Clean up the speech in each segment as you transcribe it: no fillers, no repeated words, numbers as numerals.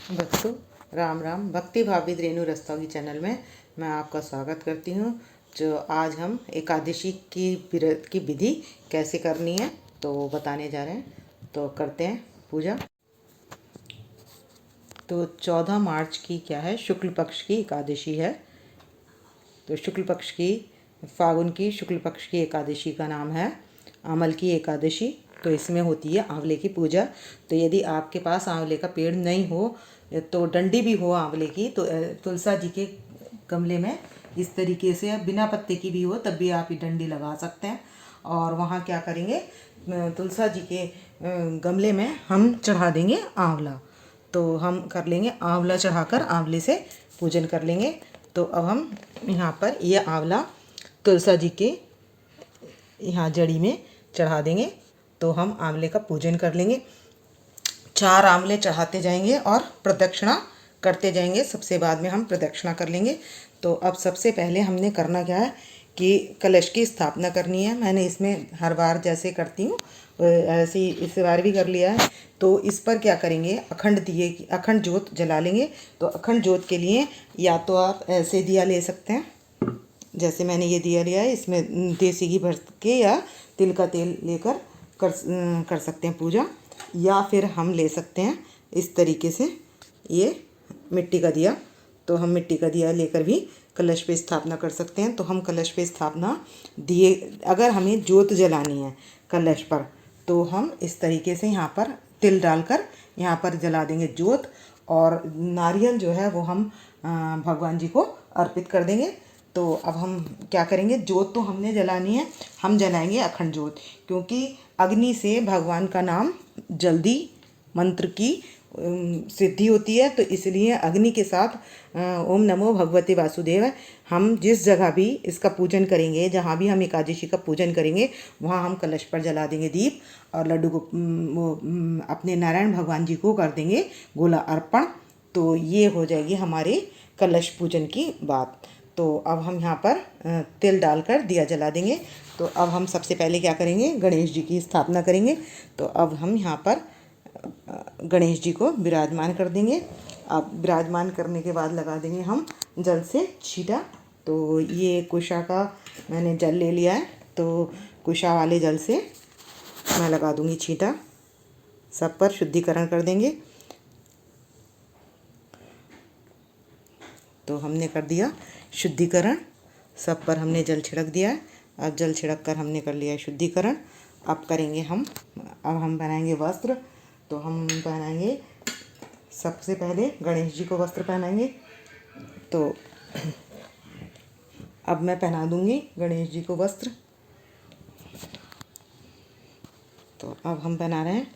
भक्तों, राम राम। भक्ति भावित रेणु रस्तोगी चैनल में मैं आपका स्वागत करती हूँ। जो आज हम एकादशी की व्रत की विधि कैसे करनी है तो बताने जा रहे हैं। तो करते हैं पूजा। तो 14 मार्च की क्या है, शुक्ल पक्ष की एकादशी है। तो शुक्ल पक्ष की, फागुन की शुक्ल पक्ष की एकादशी का नाम है आमल की एकादशी। तो इसमें होती है आंवले की पूजा। तो यदि आपके पास आंवले का पेड़ नहीं हो तो डंडी भी हो आंवले की, तो तुलसा जी के गमले में इस तरीके से, बिना पत्ते की भी हो तब भी आप ये डंडी लगा सकते हैं। और वहाँ क्या करेंगे, तुलसा जी के गमले में हम चढ़ा देंगे आंवला। तो हम कर लेंगे आंवला चढ़ाकर आंवले से पूजन कर लेंगे। तो अब हम यहाँ पर ये आंवला तुलसा जी के यहाँ जड़ी में चढ़ा देंगे। तो हम आंवले का पूजन कर लेंगे। 4 आंवले चढ़ाते जाएंगे और प्रदक्षिणा करते जाएंगे। सबसे बाद में हम प्रदक्षिणा कर लेंगे। तो अब सबसे पहले हमने करना क्या है कि कलश की स्थापना करनी है। मैंने इसमें हर बार जैसे करती हूँ ऐसे ही इस बार भी कर लिया है। तो इस पर क्या करेंगे, अखंड ज्योत जला लेंगे। तो अखंड ज्योत के लिए या तो आप ऐसे दिया ले सकते हैं, जैसे मैंने ये दिया लिया है। इसमें देसी घी भर के या तिल का तेल लेकर कर सकते हैं पूजा। या फिर हम ले सकते हैं इस तरीके से ये मिट्टी का दिया। तो हम मिट्टी का दिया लेकर भी कलश पे स्थापना कर सकते हैं। तो हम कलश पे स्थापना दिए, अगर हमें ज्योत जलानी है कलश पर, तो हम इस तरीके से यहाँ पर तिल डालकर यहाँ पर जला देंगे ज्योत। और नारियल जो है वो हम भगवान जी को अर्पित कर देंगे। तो अब हम क्या करेंगे, ज्योत तो हमने जलानी है, हम जलाएंगे अखंड ज्योत। क्योंकि अग्नि से भगवान का नाम जल्दी मंत्र की सिद्धि होती है। तो इसलिए अग्नि के साथ ओम नमो भगवते वासुदेव, हम जिस जगह भी इसका पूजन करेंगे, जहाँ भी हम एकादशी का पूजन करेंगे, वहाँ हम कलश पर जला देंगे दीप और लड्डू को अपने नारायण भगवान जी को कर देंगे गोला अर्पण। तो ये हो जाएगी हमारे कलश पूजन की बात। तो अब हम यहाँ पर तिल डालकर दिया जला देंगे। तो अब हम सबसे पहले क्या करेंगे, गणेश जी की स्थापना करेंगे। तो अब हम यहाँ पर गणेश जी को विराजमान कर देंगे। अब विराजमान करने के बाद लगा देंगे हम जल से छींटा। तो ये कुशा का मैंने जल ले लिया है। तो कुशा वाले जल से मैं लगा दूंगी छींटा। सब पर शुद्धिकरण कर देंगे। तो हमने कर दिया शुद्धिकरण, सब पर हमने जल छिड़क दिया है। अब जल छिड़क कर हमने कर लिया शुद्धिकरण। अब करेंगे अब हम बनाएंगे वस्त्र। तो हम पहनाएंगे, सबसे पहले गणेश जी को वस्त्र पहनाएंगे। तो अब मैं पहना दूंगी गणेश जी को वस्त्र। तो अब हम पहना रहे हैं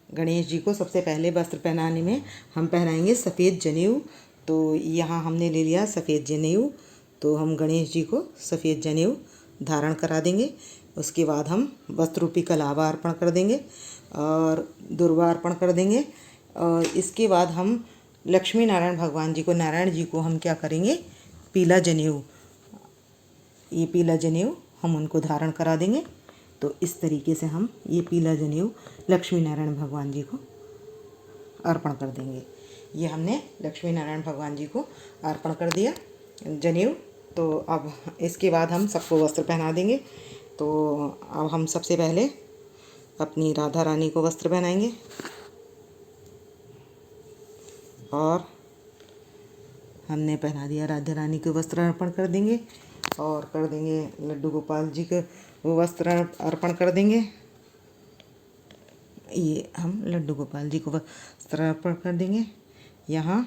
गणेश जी को। सबसे पहले वस्त्र पहनाने में हम पहनाएंगे सफ़ेद जनेऊ। तो यहाँ हमने ले लिया सफ़ेद जनेऊ। तो हम गणेश जी को सफ़ेद जनेऊ धारण करा देंगे। उसके बाद हम वस्त्र रूपी कलावा अर्पण कर देंगे और दुर्वा अर्पण कर देंगे। और इसके बाद हम लक्ष्मी नारायण भगवान जी को, नारायण जी को हम क्या करेंगे, पीला जनेऊ, ये पीला जनेऊ हम उनको धारण करा देंगे। तो इस तरीके से हम ये पीला जनेऊ लक्ष्मी नारायण भगवान जी को अर्पण कर देंगे। ये हमने लक्ष्मी नारायण भगवान जी को अर्पण कर दिया जनेऊ। तो अब इसके बाद हम सबको वस्त्र पहना देंगे। तो अब हम सबसे पहले अपनी राधा रानी को वस्त्र पहनाएंगे और हमने पहना दिया राधा रानी को वस्त्र अर्पण कर देंगे। और कर देंगे लड्डू गोपाल जी को वस्त्र अर्पण कर देंगे। ये हम लड्डू गोपाल जी को वस्त्र अर्पण कर देंगे। यहाँ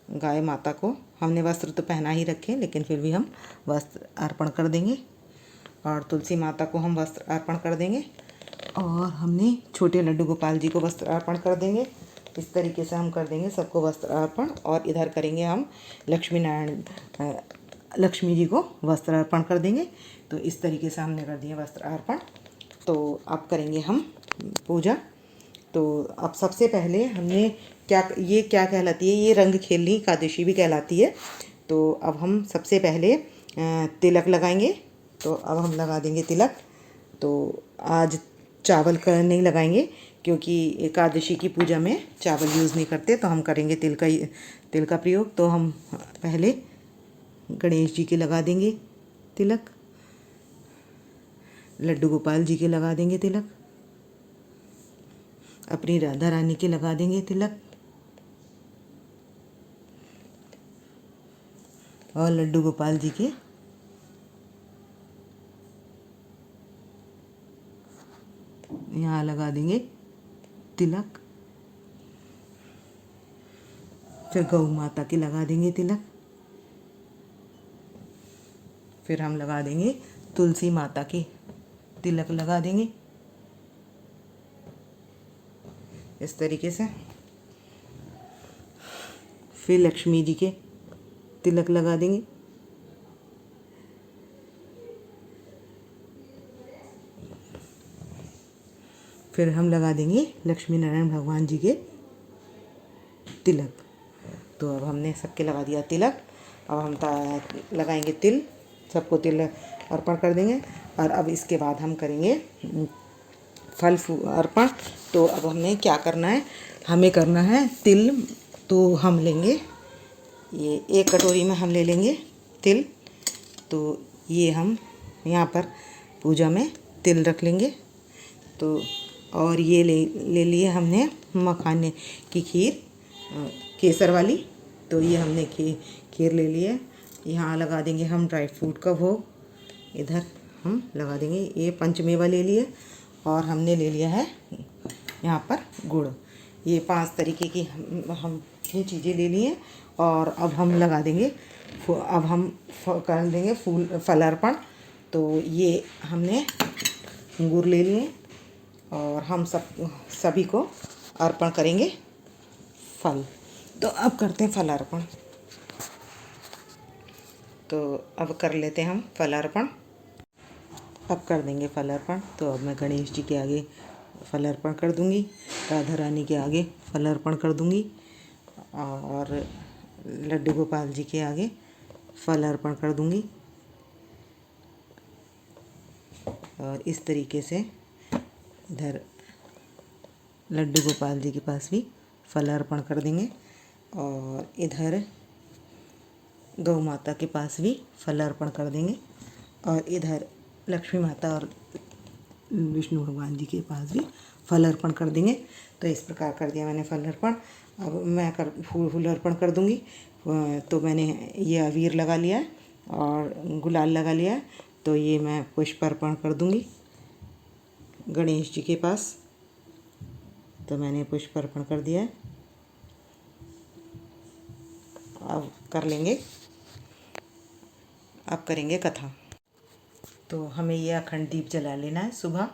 गाय माता को हमने वस्त्र तो पहना ही रखे, लेकिन फिर भी हम वस्त्र अर्पण कर देंगे। और तुलसी माता को हम वस्त्र अर्पण कर देंगे। और हमने छोटे लड्डू गोपाल जी को वस्त्र अर्पण कर देंगे। इस तरीके से हम कर देंगे सबको वस्त्र अर्पण। और इधर करेंगे हम लक्ष्मी जी को वस्त्र अर्पण कर देंगे। तो इस तरीके से हमने कर दिया वस्त्र अर्पण। तो अब करेंगे हम पूजा। तो अब सबसे पहले हमने क्या कहलाती है, ये रंग खेलनी एकादशी भी कहलाती है। तो अब हम सबसे पहले तिलक लगाएंगे। तो अब हम लगा देंगे तिलक। तो आज चावल का नहीं लगाएंगे, क्योंकि एकादशी की पूजा में चावल यूज़ नहीं करते, तो हम करेंगे तिल का प्रयोग। तो हम पहले गणेश जी के लगा देंगे तिलक, लड्डू गोपाल जी के लगा देंगे तिलक, अपनी राधा रानी के लगा देंगे तिलक, और लड्डू गोपाल जी के यहाँ लगा देंगे तिलक। फिर गौ माता के लगा देंगे तिलक। फिर हम लगा देंगे तुलसी माता के तिलक लगा देंगे इस तरीके से। फिर लक्ष्मी जी के तिलक लगा देंगे। फिर हम लगा देंगे लक्ष्मी नारायण भगवान जी के तिलक। तो अब हमने सबके लगा दिया तिलक। अब हम लगाएंगे तिल, सबको तिल अर्पण कर देंगे। और अब इसके बाद हम करेंगे फल अर्पण। तो अब हमें क्या करना है, हमें करना है तिल। तो हम लेंगे ये एक कटोरी में हम ले लेंगे तिल। तो ये हम यहाँ पर पूजा में तिल रख लेंगे। तो और ये ले लिए हमने मखाने की खीर, केसर वाली। तो ये हमने खीर ले ली है। यहाँ लगा देंगे हम ड्राई फ्रूट का भोग, इधर हम लगा देंगे। ये पंचमेवा ले लिए, और हमने ले लिया है यहाँ पर गुड़। ये 5 तरीके की हम ये चीज़ें ले ली हैं। और अब हम लगा देंगे, अब हम कर देंगे फल अर्पण। तो ये हमने गुड़ ले लिए, और हम सभी को अर्पण करेंगे फल। तो अब करते हैं फल अर्पण। तो अब कर लेते हैं हम फल अर्पण। अब कर देंगे फल अर्पण। तो अब मैं गणेश जी के आगे फल अर्पण कर दूंगी, राधा रानी के आगे फल अर्पण कर दूंगी, और लड्डू गोपाल जी के आगे फल अर्पण कर दूंगी। और इस तरीके से इधर लड्डू गोपाल जी के पास भी फल अर्पण कर देंगे, और इधर गौ माता के पास भी फल अर्पण कर देंगे, और इधर लक्ष्मी माता और विष्णु भगवान जी के पास भी फल अर्पण कर देंगे। तो इस प्रकार कर दिया मैंने फल अर्पण। अब मैं फूल अर्पण कर दूंगी। तो मैंने ये अबीर लगा लिया है और गुलाल लगा लिया है। तो ये मैं पुष्प अर्पण कर दूंगी गणेश जी के पास। तो मैंने पुष्प अर्पण कर दिया है। अब करेंगे कथा। तो हमें ये अखंड दीप जला लेना है। सुबह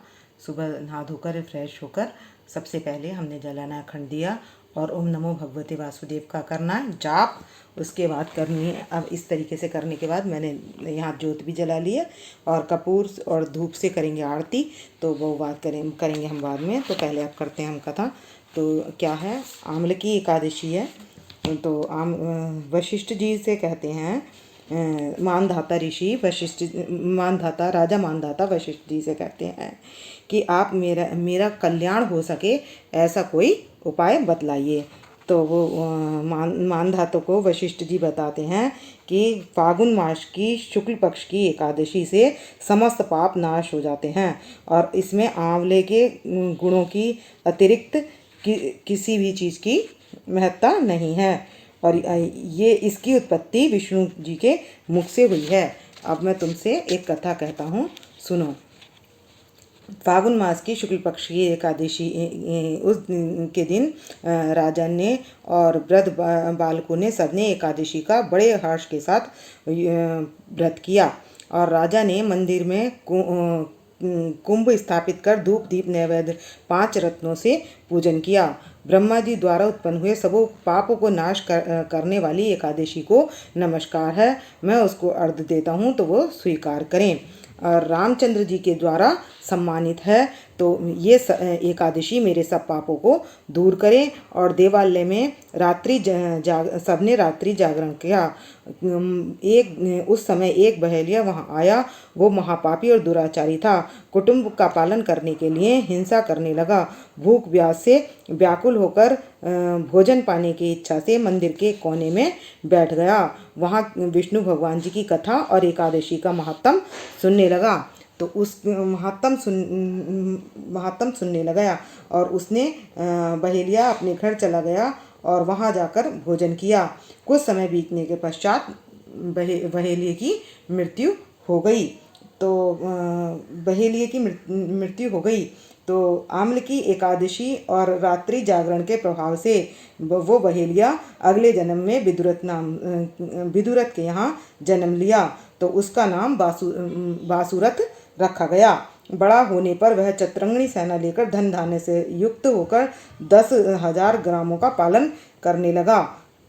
नहा धोकर रिफ्रेश होकर सबसे पहले हमने जलाना है अखंड दिया, और ओम नमो भगवते वासुदेव का करना है जाप। उसके बाद करनी है, अब इस तरीके से करने के बाद मैंने यहाँ ज्योत भी जला ली है, और कपूर और धूप से करेंगे आरती। तो वो बात करेंगे हम बाद में। तो पहले अब करते हैं हम कथा। तो क्या है, आम्ल की एकादशी है। तो वशिष्ठ जी से कहते हैं, मानधाता ऋषि राजा मानधाता वशिष्ठ जी से कहते हैं कि आप मेरा कल्याण हो सके ऐसा कोई उपाय बतलाइए। तो वो मानधाता को वशिष्ठ जी बताते हैं कि फागुन मास की शुक्ल पक्ष की एकादशी से समस्त पाप नाश हो जाते हैं, और इसमें आंवले के गुणों की अतिरिक्त किसी भी चीज़ की महत्ता नहीं है, और ये इसकी उत्पत्ति विष्णु जी के मुख से हुई है। अब मैं तुमसे एक कथा कहता हूँ, सुनो। फागुन मास की शुक्ल पक्ष की एकादशी उस के दिन राजा ने और वृद्ध बालकों ने सबने एकादशी का बड़े हर्ष के साथ व्रत किया, और राजा ने मंदिर में कुंभ स्थापित कर धूप दीप नैवेद्य 5 रत्नों से पूजन किया। ब्रह्मा जी द्वारा उत्पन्न हुए सबों पापों को नाश करने वाली एकादशी को नमस्कार है, मैं उसको अर्घ्य देता हूँ, तो वो स्वीकार करें। और रामचंद्र जी के द्वारा सम्मानित है। तो ये एकादशी मेरे सब पापों को दूर करे। और देवालय में सबने रात्रि जागरण किया। उस समय एक बहेलिया वहाँ आया। वो महापापी और दुराचारी था। कुटुंब का पालन करने के लिए हिंसा करने लगा। भूख प्यास से व्याकुल होकर भोजन पाने की इच्छा से मंदिर के कोने में बैठ गया। वहाँ विष्णु भगवान जी की कथा और एकादशी का महात्म सुनने लगा। तो उस महात्म सुनने लगा और उसने बहेलिया अपने घर चला गया और वहाँ जाकर भोजन किया। कुछ समय बीतने के पश्चात बहेलिये की मृत्यु हो गई। तो बहेलिये की मृत्यु हो गई। तो आम्ल की एकादशी और रात्रि जागरण के प्रभाव से वो बहेलिया अगले जन्म में विदुरथ के यहाँ जन्म लिया। तो उसका नाम बासुरथ रखा गया। बड़ा होने पर वह चतुरंगिणी सेना लेकर धन धान्य से युक्त होकर 10,000 ग्रामों का पालन करने लगा।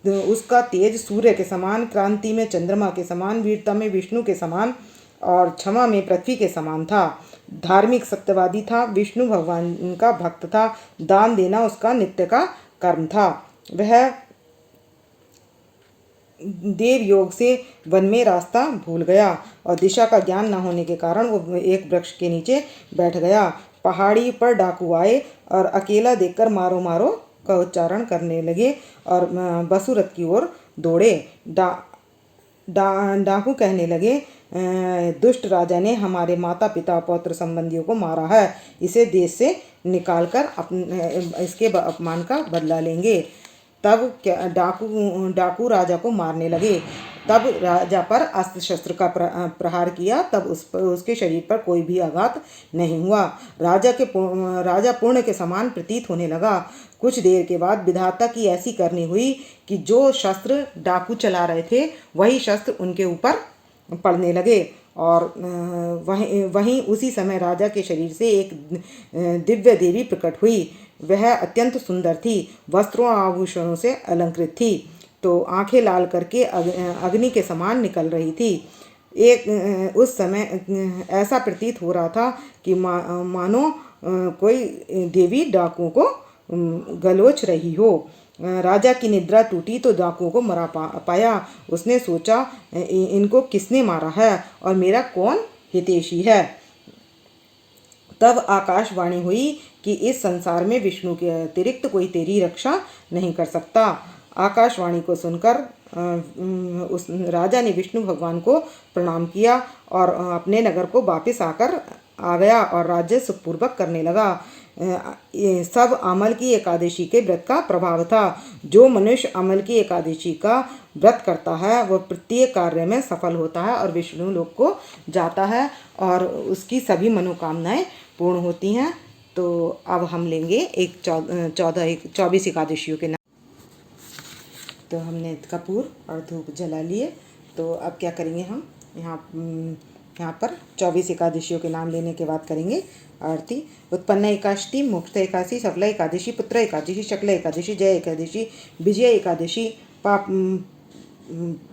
तो उसका तेज सूर्य के समान, क्रांति में चंद्रमा के समान, वीरता में विष्णु के समान और क्षमा में पृथ्वी के समान था। धार्मिक सत्यवादी था, विष्णु भगवान का भक्त था। दान देना उसका नित्य का कर्म था। वह देव योग से वन में रास्ता भूल गया और दिशा का ज्ञान न होने के कारण वो एक वृक्ष के नीचे बैठ गया। पहाड़ी पर डाकू आए और अकेला देखकर मारो मारो का उच्चारण करने लगे और बसुरत की ओर दौड़े। डाकू कहने लगे, दुष्ट राजा ने हमारे माता पिता पौत्र संबंधियों को मारा है। इसे देश से निकालकर इसके अपमान का बदला लेंगे। तब क्या डाकू राजा को मारने लगे। तब राजा पर अस्त्र शस्त्र का प्रहार किया। तब उसके शरीर पर कोई भी आघात नहीं हुआ। राजा पूर्ण के समान प्रतीत होने लगा। कुछ देर के बाद विधाता की ऐसी करनी हुई कि जो शस्त्र डाकू चला रहे थे वही शस्त्र उनके ऊपर पड़ने लगे। और वहीं उसी समय राजा के शरीर से एक दिव्य देवी प्रकट हुई। वह अत्यंत सुंदर थी, वस्त्रों आभूषणों से अलंकृत थी। तो आंखें लाल करके अग्नि के समान निकल रही थी। उस समय ऐसा प्रतीत हो रहा था कि मानो कोई देवी डाकुओं को गलोच रही हो। राजा की निद्रा टूटी तो डाकुओं को मरा पाया। उसने सोचा, इनको किसने मारा है और मेरा कौन हितैषी है। तब आकाशवाणी हुई कि इस संसार में विष्णु के अतिरिक्त कोई तेरी रक्षा नहीं कर सकता। आकाशवाणी को सुनकर उस राजा ने विष्णु भगवान को प्रणाम किया और अपने नगर को वापस आ गया और राज्य सुखपूर्वक करने लगा। सब अमल की एकादशी के व्रत का प्रभाव था। जो मनुष्य अमल की एकादशी का व्रत करता है वह प्रत्येक कार्य में सफल होता है और विष्णु लोक को जाता है और उसकी सभी मनोकामनाएं पूर्ण होती हैं। तो अब हम लेंगे 24 एकादशियों के नाम। तो हमने कपूर और धूप जला लिए। तो अब क्या करेंगे, हम यहाँ पर 24 एकादशियों के नाम लेने के बाद करेंगे आरती। उत्पन्न एकादशी, मोक्ष एकादशी, सफला एकादशी, पुत्र एकादशी, शकला एकादशी, जय एकादशी, विजय एकादशी,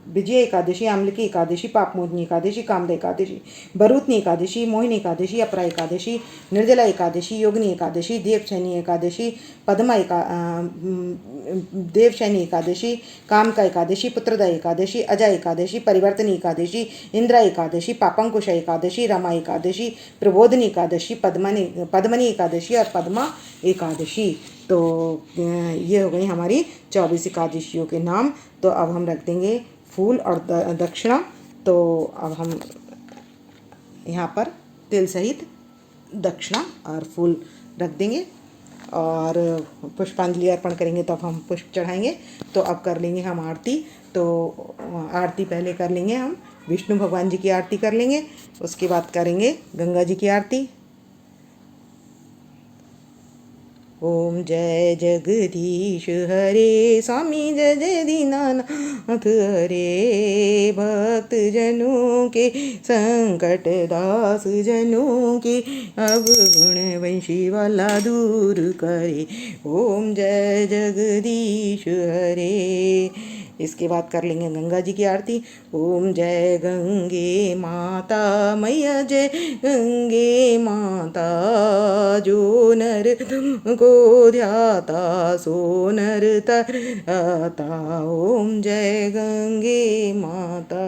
विजय एकादशी, आम्लकी एकादशी, पापमोचनी एकादशी, कामदा एकादशी, भरूतनी एकादशी, मोहिनी एकादशी, अपरा एकादशी, निर्जला एकादशी, योगिनी एकादशी, देवशयनी एकादशी, देवशयनी एकादशी, कामका एकादशी, पुत्रदा एकादशी, अजय एकादशी, परिवर्तनी एकादशी, इंद्रा एकादशी, पापंकुश एकादशी, रमा एकादशी, प्रबोधनी एकादशी, पद्मनी एकादशी और पद्मा एकादशी। तो ये हो गई हमारी 24 एकादशियों के नाम। तो अब हम रख देंगे फूल और दक्षिणा। तो अब हम यहाँ पर तिल सहित दक्षिणा और फूल रख देंगे और पुष्पांजलि अर्पण करेंगे। तो अब हम पुष्प चढ़ाएंगे। तो अब कर लेंगे हम आरती। तो आरती पहले कर लेंगे, हम विष्णु भगवान जी की आरती कर लेंगे, उसके बाद करेंगे गंगा जी की आरती। ओम जय जगदीश हरे, स्वामी जय जय दीनानाथ हरे, भक्त जनों के संकट दास जनों के अब गुण वंशी वाला दूर करे। ओम जय जगदीश हरे। इसके बाद कर लेंगे गंगा जी की आरती। ओम जय गंगे माता मैया जय गंगे माता, जो नर तुमको ध्याता सो नर तरता। ओम जय गंगे माता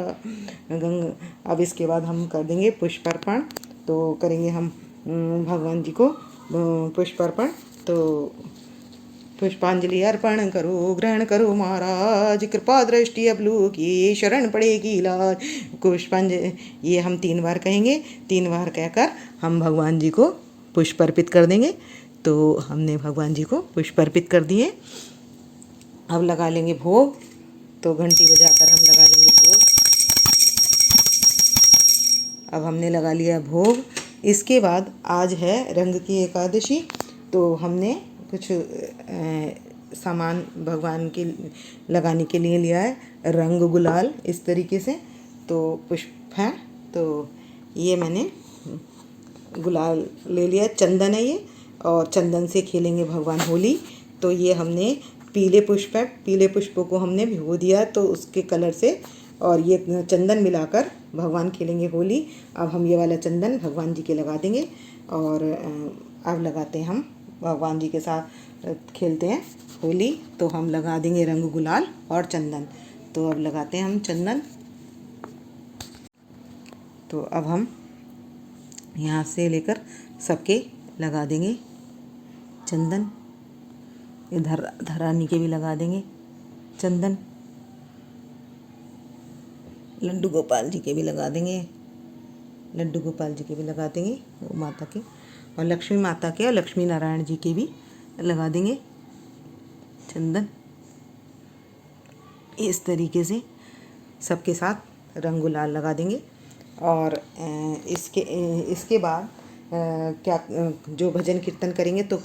अब इसके बाद हम कर देंगे पुष्प अर्पण। तो करेंगे हम भगवान जी को पुष्प अर्पण। तो पुष्पांजलि अर्पण करो, ग्रहण करो महाराज, कृपा दृष्टि अवलू की, शरण पड़ेगी लाज। पुष्पांजलि ये हम 3 बार कहेंगे। 3 बार कहकर हम भगवान जी को पुष्प अर्पित कर देंगे। तो हमने भगवान जी को पुष्प अर्पित कर दिए। अब लगा लेंगे भोग। तो घंटी बजाकर हम लगा लेंगे भोग। अब हमने लगा लिया भोग। इसके बाद आज है रंग की एकादशी। तो हमने कुछ सामान भगवान के लगाने के लिए लिया है। रंग गुलाल इस तरीके से, तो पुष्प है, तो ये मैंने गुलाल ले लिया। चंदन है ये, और चंदन से खेलेंगे भगवान होली। तो ये हमने पीले पुष्प है, पीले पुष्पों को हमने भिगो दिया तो उसके कलर से, और ये चंदन मिलाकर भगवान खेलेंगे होली। अब हम ये वाला चंदन भगवान जी के लगा देंगे। और अब लगाते हैं हम भगवान जी के साथ खेलते हैं होली। तो हम लगा देंगे रंग गुलाल और चंदन। तो अब लगाते हैं हम चंदन। तो अब हम यहाँ से लेकर सबके लगा देंगे चंदन। इधर धरानी के भी लगा देंगे चंदन। लड्डू गोपाल जी के भी लगा देंगे, लड्डू गोपाल जी के भी लगा देंगे वो माता के, और लक्ष्मी माता के और लक्ष्मी नारायण जी के भी लगा देंगे चंदन। इस तरीके से सबके साथ रंग गुलाल लगा देंगे। और इसके बाद क्या जो भजन कीर्तन करेंगे। तो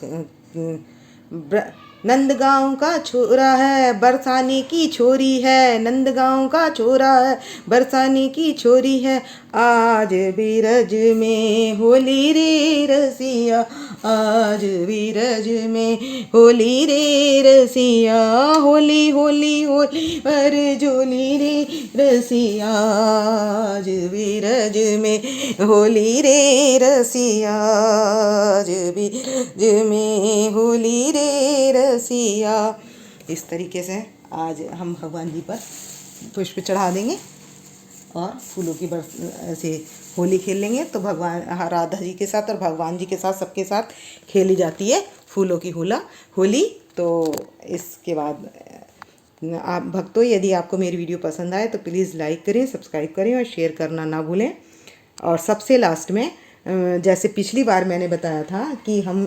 नंदगांव का छोरा है बरसाने की छोरी है, नंदगांव का छोरा है बरसाने की छोरी है, आज बीरज में होली रे रसिया, आज बीरज में होली रे रसिया, होली होली होली पर जोली रे रसिया, आज बीरज में होली रे रसिया, आज बीरज में होली रे रसिया। इस तरीके से आज हम भगवान जी पर पुष्प चढ़ा देंगे और फूलों की ऐसे होली खेल लेंगे। तो भगवान राधा जी के साथ और भगवान जी के साथ सबके साथ खेली जाती है फूलों की होली। तो इसके बाद आप भक्तों, यदि आपको मेरी वीडियो पसंद आए तो प्लीज़ लाइक करें, सब्सक्राइब करें और शेयर करना ना भूलें। और सबसे लास्ट में जैसे पिछली बार मैंने बताया था कि हम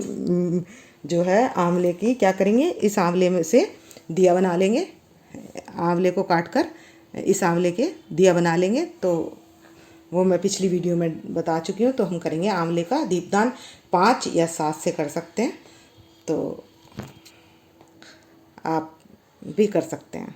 जो है आंवले की क्या करेंगे, इस आंवले में से दिया बना लेंगे। आंवले को काट कर इस आंवले के दिया बना लेंगे। तो वो मैं पिछली वीडियो में बता चुकी हूँ। तो हम करेंगे आंवले का दीपदान 5 या 7 से कर सकते हैं। तो आप भी कर सकते हैं।